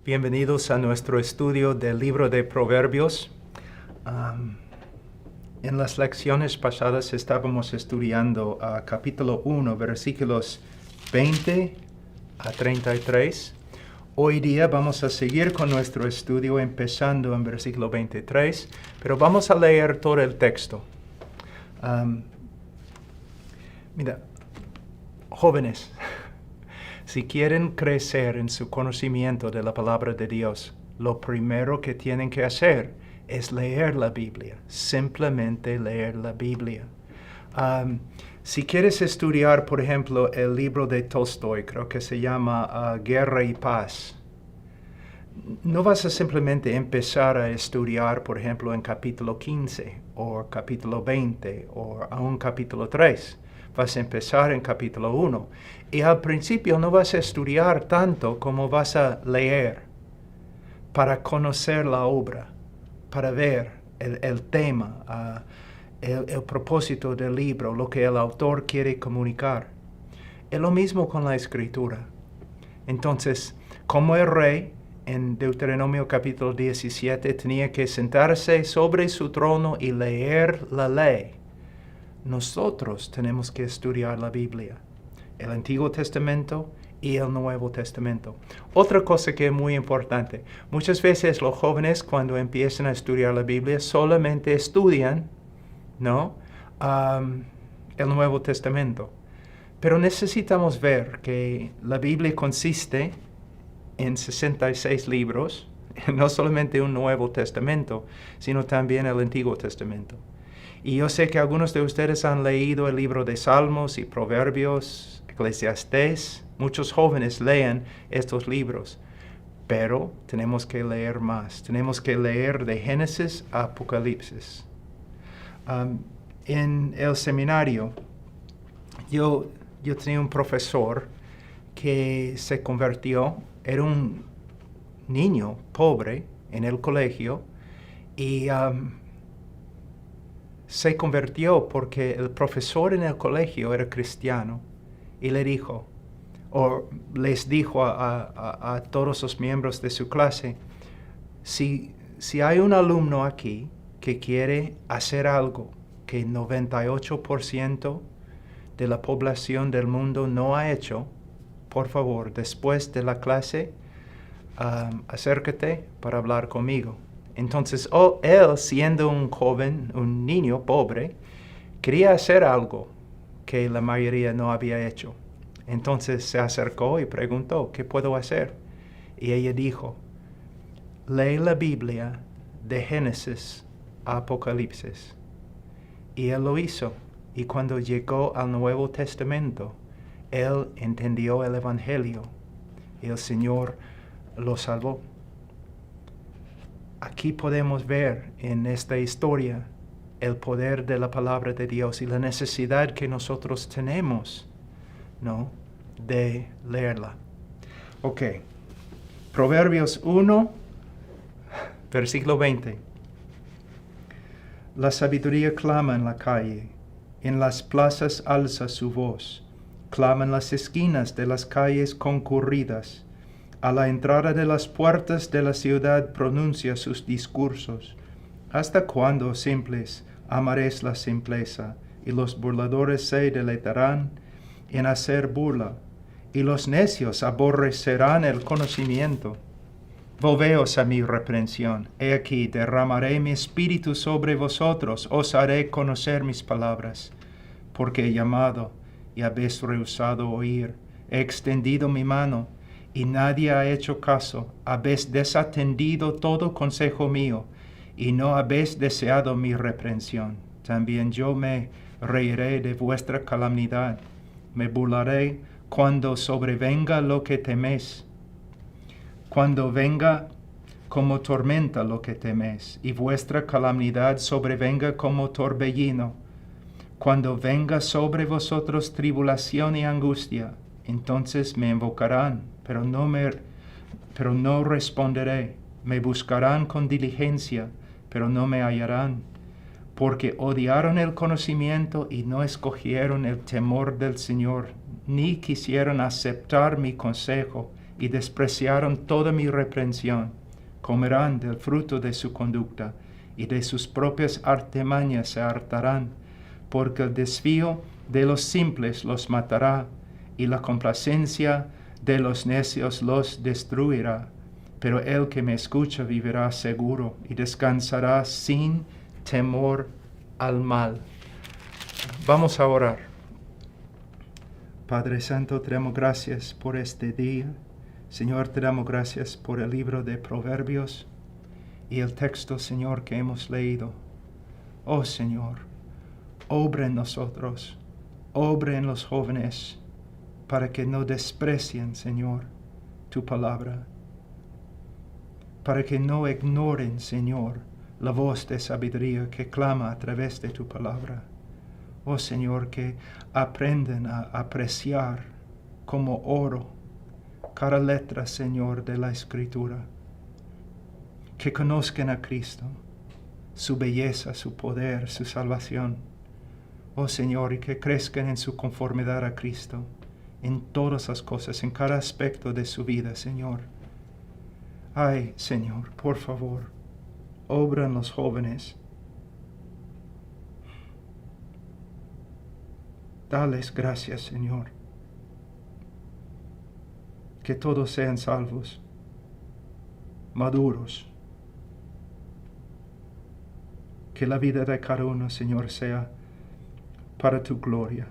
Bienvenidos a nuestro estudio del libro de Proverbios. En las lecciones pasadas estábamos estudiando capítulo 1, versículos 20 a 33. Hoy día vamos a seguir con nuestro estudio empezando en versículo 23, pero vamos a leer todo el texto. Mira, jóvenes, si quieren crecer en su conocimiento de la palabra de Dios, lo primero que tienen que hacer es leer la Biblia, simplemente leer la Biblia. Si quieres estudiar, por ejemplo, el libro de Tolstoy, creo que se llama Guerra y Paz, no vas a simplemente empezar a estudiar, por ejemplo, en capítulo 15, o capítulo 20, o aún capítulo 3. Vas a empezar en capítulo 1. Y al principio no vas a estudiar tanto como vas a leer para conocer la obra, para ver el tema, el propósito del libro, lo que el autor quiere comunicar. Es lo mismo con la escritura. Entonces, como el rey en Deuteronomio capítulo 17 tenía que sentarse sobre su trono y leer la ley, nosotros tenemos que estudiar la Biblia, el Antiguo Testamento y el Nuevo Testamento. Otra cosa que es muy importante, muchas veces los jóvenes cuando empiezan a estudiar la Biblia solamente estudian, el Nuevo Testamento. Pero necesitamos ver que la Biblia consiste en 66 libros, no solamente un Nuevo Testamento, sino también el Antiguo Testamento. Y yo sé que algunos de ustedes han leído el libro de Salmos y Proverbios, Eclesiastés. Muchos jóvenes leen estos libros, pero tenemos que leer más. Tenemos que leer de Génesis a Apocalipsis. En el seminario, yo tenía un profesor que se convirtió, era un niño pobre en el colegio, y se convirtió porque el profesor en el colegio era cristiano y le dijo, o les dijo a todos los miembros de su clase, si hay un alumno aquí que quiere hacer algo que 98% de la población del mundo no ha hecho, por favor, después de la clase, acércate para hablar conmigo. Entonces, él, siendo un joven, un niño pobre, quería hacer algo que la mayoría no había hecho. Entonces se acercó y preguntó, ¿qué puedo hacer? Y ella dijo, lee la Biblia de Génesis a Apocalipsis. Y él lo hizo. Y cuando llegó al Nuevo Testamento, él entendió el Evangelio. Y el Señor lo salvó. Aquí podemos ver en esta historia el poder de la palabra de Dios y la necesidad que nosotros tenemos, de leerla. Ok. Proverbios 1, versículo 20. La sabiduría clama en la calle, en las plazas alza su voz, clama en las esquinas de las calles concurridas. A la entrada de las puertas de la ciudad pronuncia sus discursos. ¿Hasta cuándo, simples, amaréis la simpleza, y los burladores se deleitarán en hacer burla, y los necios aborrecerán el conocimiento? Volveos a mi reprensión. He aquí, derramaré mi espíritu sobre vosotros, os haré conocer mis palabras. Porque he llamado, y habéis rehusado oír. He extendido mi mano, y nadie ha hecho caso. Habéis desatendido todo consejo mío, y no habéis deseado mi reprensión. También yo me reiré de vuestra calamidad. Me burlaré cuando sobrevenga lo que teméis. Cuando venga como tormenta lo que teméis, y vuestra calamidad sobrevenga como torbellino. Cuando venga sobre vosotros tribulación y angustia, entonces me invocarán, pero no responderé. Me buscarán con diligencia, pero no me hallarán, porque odiaron el conocimiento y no escogieron el temor del Señor, ni quisieron aceptar mi consejo. y despreciaron toda mi reprensión. Comerán del fruto de su conducta, y de sus propias artimañas se hartarán, porque el desvío de los simples los matará, y la complacencia de los necios los destruirá. Pero el que me escucha vivirá seguro, y descansará sin temor al mal. Vamos a orar. Padre Santo, te damos gracias por este día. Señor, te damos gracias por el libro de Proverbios y el texto, Señor, que hemos leído. Oh, Señor, obra en nosotros, obra en los jóvenes, para que no desprecien, Señor, tu palabra, para que no ignoren, Señor, la voz de sabiduría que clama a través de tu palabra. Oh, Señor, que aprendan a apreciar como oro cada letra, Señor, de la Escritura. Que conozcan a Cristo, su belleza, su poder, su salvación. Oh, Señor, y que crezcan en su conformidad a Cristo, en todas las cosas, en cada aspecto de su vida, Señor. Ay, Señor, por favor, obra en los jóvenes. Dales gracias, Señor. Que todos sean salvos, maduros. Que la vida de cada uno, Señor, sea para tu gloria.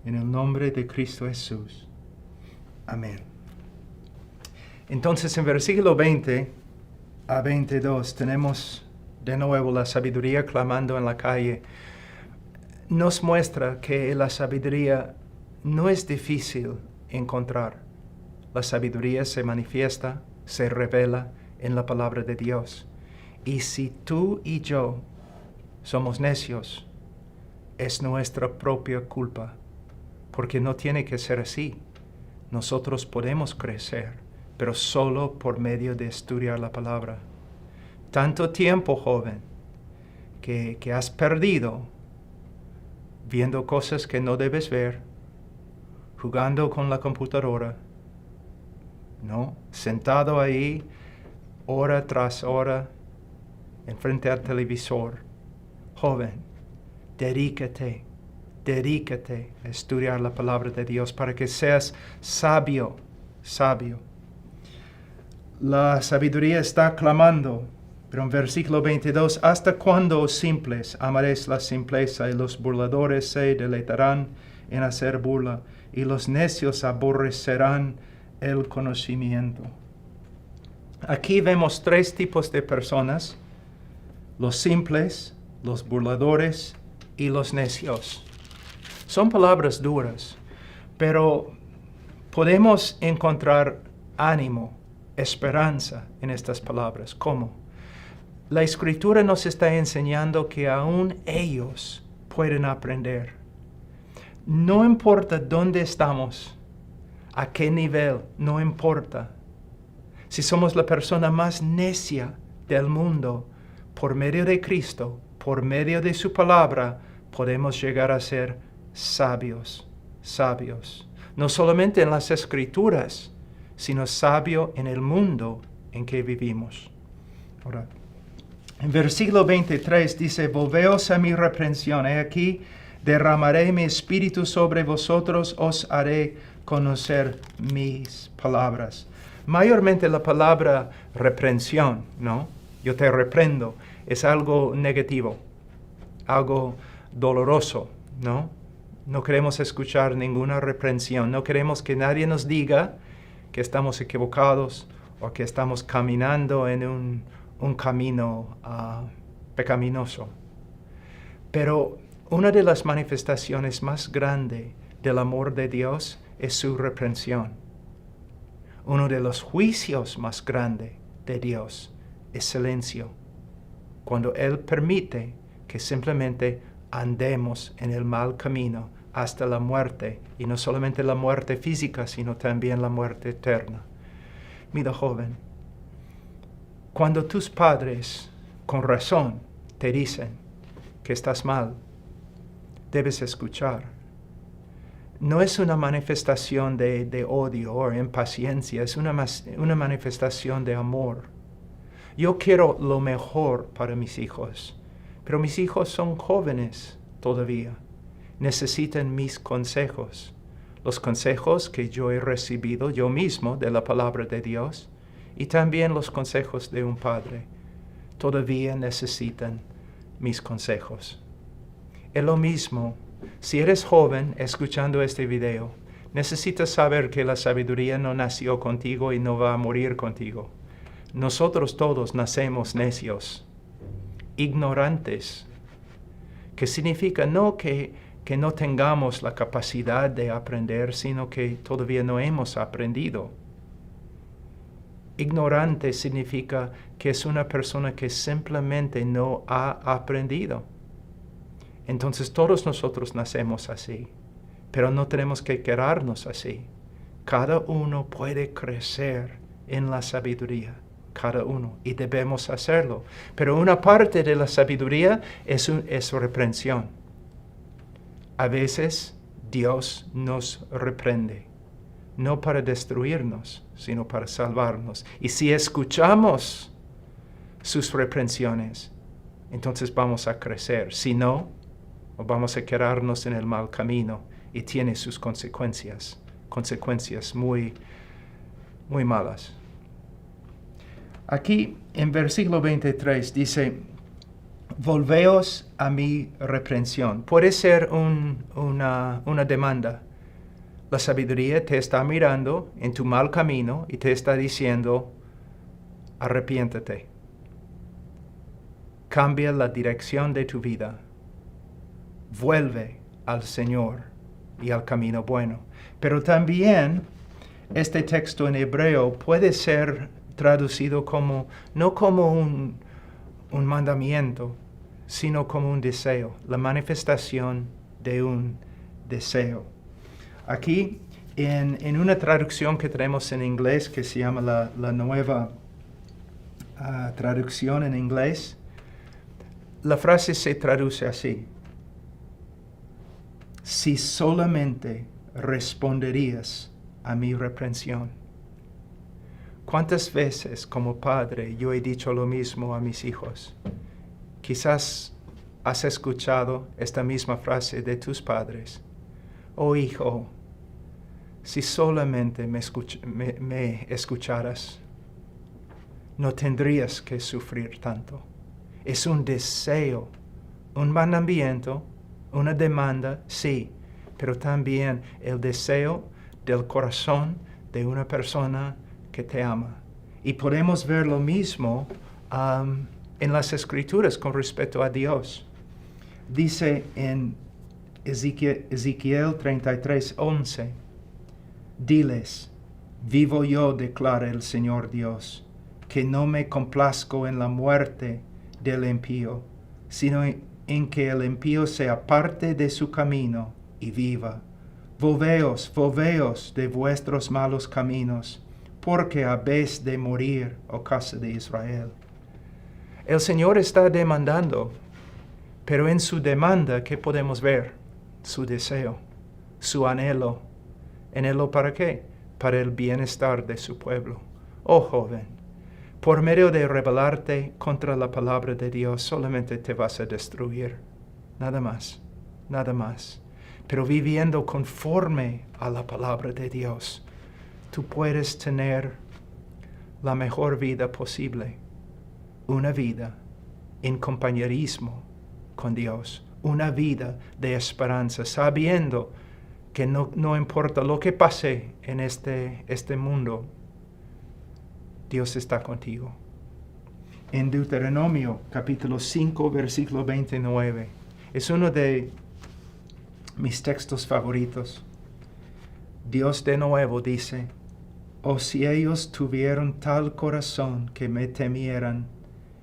En el nombre de Cristo Jesús. Amén. Entonces, en versículo 20 a 22, tenemos de nuevo la sabiduría clamando en la calle. Nos muestra que la sabiduría no es difícil encontrar. La sabiduría se manifiesta, se revela en la palabra de Dios. Y si tú y yo somos necios, es nuestra propia culpa, porque no tiene que ser así. Nosotros podemos crecer, pero solo por medio de estudiar la palabra. Tanto tiempo, joven, que has perdido viendo cosas que no debes ver, jugando con la computadora, ¿no? Sentado ahí, hora tras hora, enfrente al televisor. Joven, dedícate a estudiar la palabra de Dios para que seas sabio. La sabiduría está clamando, pero en versículo 22, ¿hasta cuándo, oh simples, amaréis la simpleza, y los burladores se deleitarán en hacer burla, y los necios aborrecerán el conocimiento? Aquí vemos tres tipos de personas: los simples, los burladores y los necios. Son palabras duras, pero podemos encontrar ánimo, esperanza en estas palabras. ¿Cómo? La Escritura nos está enseñando que aún ellos pueden aprender. No importa dónde estamos, a qué nivel, no importa. Si somos la persona más necia del mundo, por medio de Cristo, por medio de su palabra, podemos llegar a ser sabios. No solamente en las Escrituras, sino sabio en el mundo en que vivimos. Ahora, en versículo 23 dice, volveos a mi reprensión, he aquí, derramaré mi espíritu sobre vosotros, os haré conocer mis palabras. Mayormente la palabra reprensión, ¿no? Yo te reprendo, es algo negativo, algo doloroso, ¿no? No queremos escuchar ninguna reprensión, no queremos que nadie nos diga que estamos equivocados o que estamos caminando en un camino pecaminoso. Pero una de las manifestaciones más grandes del amor de Dios es su reprensión. Uno de los juicios más grandes de Dios es silencio, cuando Él permite que simplemente andemos en el mal camino hasta la muerte, y no solamente la muerte física, sino también la muerte eterna. Mira, joven, cuando tus padres, con razón, te dicen que estás mal, debes escuchar. no es una manifestación de odio o impaciencia, es una manifestación de amor. Yo quiero lo mejor para mis hijos, pero mis hijos son jóvenes todavía. Necesitan mis consejos, los consejos que yo he recibido yo mismo de la palabra de Dios y también los consejos de un padre. Todavía necesitan mis consejos. Es lo mismo. Si eres joven escuchando este video, necesitas saber que la sabiduría no nació contigo y no va a morir contigo. Nosotros todos nacemos necios, ignorantes, que significa no que no tengamos la capacidad de aprender, sino que todavía no hemos aprendido. Ignorante significa que es una persona que simplemente no ha aprendido. Entonces todos nosotros nacemos así, pero no tenemos que quedarnos así. Cada uno puede crecer en la sabiduría, cada uno, y debemos hacerlo. Pero una parte de la sabiduría es reprensión. A veces Dios nos reprende, no para destruirnos, sino para salvarnos. Y si escuchamos sus reprensiones, entonces vamos a crecer. Si no, vamos a quedarnos en el mal camino y tiene sus consecuencias muy, muy malas. Aquí en versículo 23 dice, volveos a mi reprensión. Puede ser una demanda. La sabiduría te está mirando en tu mal camino y te está diciendo, arrepiéntete. Cambia la dirección de tu vida. Vuelve al Señor y al camino bueno. Pero también este texto en hebreo puede ser traducido no como un mandamiento, sino como un deseo, la manifestación de un deseo. Aquí, en una traducción que tenemos en inglés, que se llama la nueva traducción en inglés, la frase se traduce así: si solamente responderías a mi reprensión. ¿Cuántas veces como padre yo he dicho lo mismo a mis hijos? Quizás has escuchado esta misma frase de tus padres. Oh hijo, si solamente me escucharas, no tendrías que sufrir tanto. Es un deseo, un mandamiento, una demanda, sí, pero también el deseo del corazón de una persona que te ama. Y podemos ver lo mismo en las Escrituras con respecto a Dios. Dice en Ezequiel 33:11, diles, vivo yo, declara el Señor Dios, que no me complazco en la muerte del impío, sino en que el impío se aparte de su camino y viva. Volveos de vuestros malos caminos, porque habéis de morir, oh casa de Israel. El Señor está demandando, pero en su demanda, ¿qué podemos ver? Su deseo, su anhelo. ¿Anhelo para qué? Para el bienestar de su pueblo. Oh joven, por medio de rebelarte contra la palabra de Dios, solamente te vas a destruir. Nada más, nada más. Pero viviendo conforme a la palabra de Dios, tú puedes tener la mejor vida posible. Una vida en compañerismo con Dios. Una vida de esperanza, sabiendo que no importa lo que pase en este mundo, Dios está contigo. En Deuteronomio capítulo 5, versículo 29, es uno de mis textos favoritos. Dios de nuevo dice, oh si ellos tuvieron tal corazón que me temieran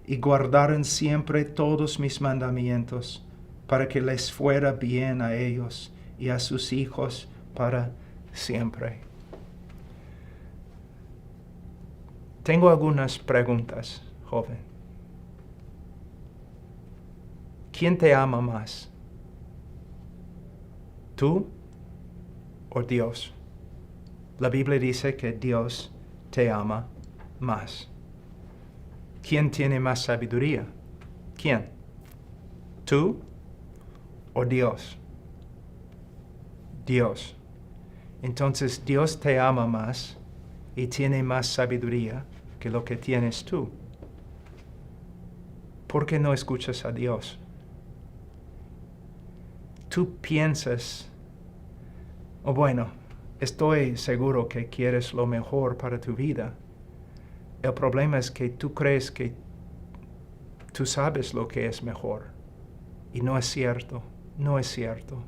y guardaran siempre todos mis mandamientos, para que les fuera bien a ellos y a sus hijos para siempre. Tengo algunas preguntas, joven. ¿Quién te ama más? ¿Tú o Dios? La Biblia dice que Dios te ama más. ¿Quién tiene más sabiduría? ¿Quién? ¿Tú o Dios? Dios. Entonces Dios te ama más y tiene más sabiduría que lo que tienes tú. ¿Por qué no escuchas a Dios? Tú piensas, bueno, estoy seguro que quieres lo mejor para tu vida. El problema es que tú crees que tú sabes lo que es mejor. Y no es cierto, no es cierto.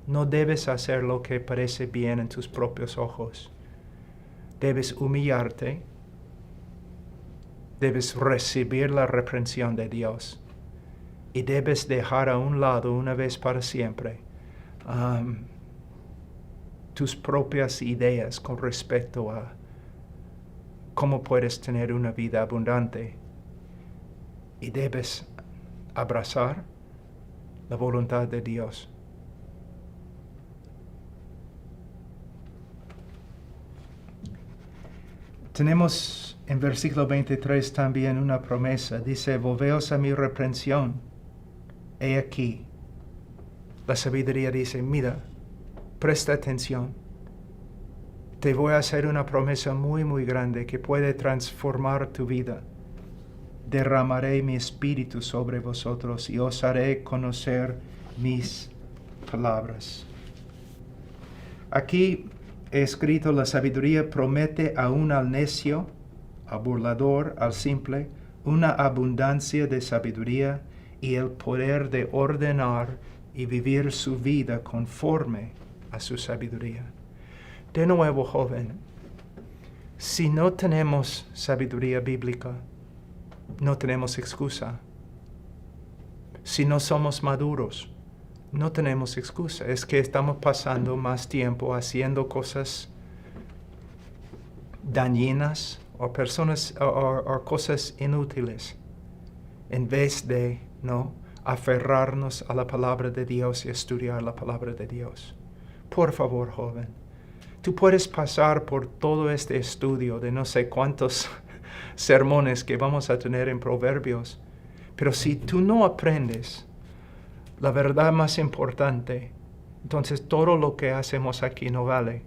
No debes hacer lo que parece bien en tus propios ojos. Debes humillarte. Debes recibir la reprensión de Dios. Y debes dejar a un lado una vez para siempre tus propias ideas con respecto a cómo puedes tener una vida abundante. Y debes abrazar la voluntad de Dios. Tenemos en versículo 23 también una promesa. Dice, volveos a mi reprensión. He aquí. La sabiduría dice, mira, presta atención. Te voy a hacer una promesa muy, muy grande que puede transformar tu vida. Derramaré mi espíritu sobre vosotros y os haré conocer mis palabras. Aquí he escrito, la sabiduría promete aún al necio, al burlador, al simple, una abundancia de sabiduría y el poder de ordenar y vivir su vida conforme a su sabiduría. De nuevo, joven, si no tenemos sabiduría bíblica, no tenemos excusa. Si no somos maduros, no tenemos excusa. Es que estamos pasando más tiempo haciendo cosas dañinas o cosas inútiles en vez de aferrarnos a la palabra de Dios y estudiar la palabra de Dios. Por favor, joven, tú puedes pasar por todo este estudio de no sé cuántos sermones que vamos a tener en Proverbios, pero si tú no aprendes la verdad más importante, entonces todo lo que hacemos aquí no vale.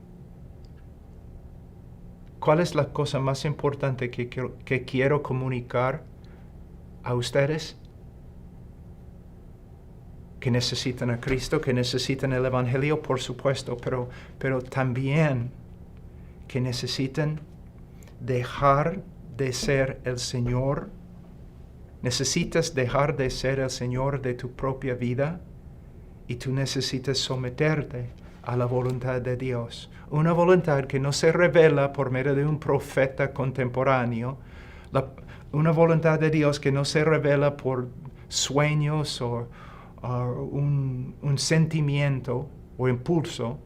¿Cuál es la cosa más importante que quiero comunicar a ustedes? Que necesitan a Cristo, que necesitan el Evangelio, por supuesto, pero también que necesitan dejar de ser el Señor. Necesitas dejar de ser el Señor de tu propia vida y tú necesitas someterte a la voluntad de Dios. Una voluntad que no se revela por medio de un profeta contemporáneo. Una voluntad de Dios que no se revela por sueños o un sentimiento o impulso.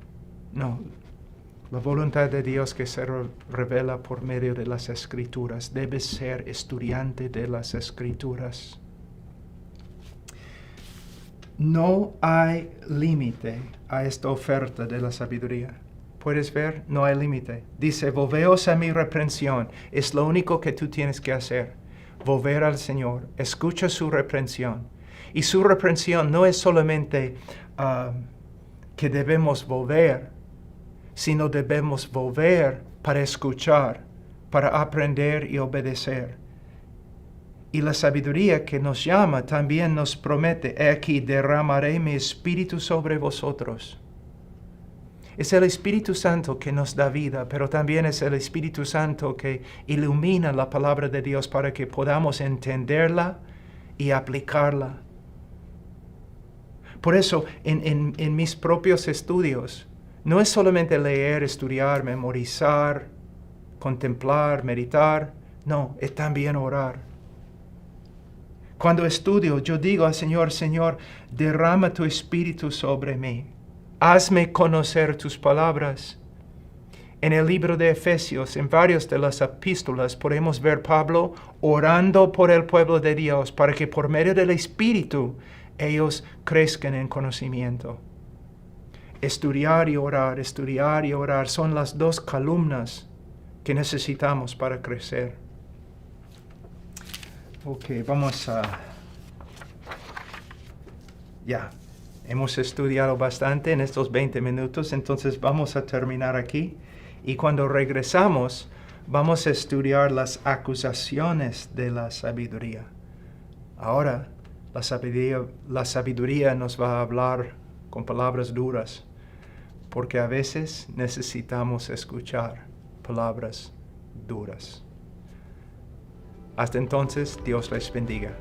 No. La voluntad de Dios que se revela por medio de las Escrituras. Debes ser estudiante de las Escrituras. No hay límite a esta oferta de la sabiduría. ¿Puedes ver? No hay límite. Dice, volveos a mi reprensión. Es lo único que tú tienes que hacer. Volver al Señor. Escucha su reprensión. Y su reprensión no es solamente que debemos volver, sino debemos volver para escuchar, para aprender y obedecer. Y la sabiduría que nos llama también nos promete, he aquí derramaré mi espíritu sobre vosotros. Es el Espíritu Santo que nos da vida, pero también es el Espíritu Santo que ilumina la palabra de Dios para que podamos entenderla y aplicarla. Por eso, en mis propios estudios, no es solamente leer, estudiar, memorizar, contemplar, meditar. No, es también orar. Cuando estudio, yo digo al Señor, Señor, derrama tu espíritu sobre mí. Hazme conocer tus palabras. En el libro de Efesios, en varias de las epístolas, podemos ver Pablo orando por el pueblo de Dios para que por medio del Espíritu ellos crezcan en conocimiento. Estudiar y orar son las dos columnas que necesitamos para crecer. Ok, vamos a... Ya, hemos estudiado bastante en estos 20 minutos, entonces vamos a terminar aquí. Y cuando regresamos, vamos a estudiar las acusaciones de la sabiduría. Ahora, la sabiduría nos va a hablar con palabras duras, porque a veces necesitamos escuchar palabras duras. Hasta entonces, Dios les bendiga.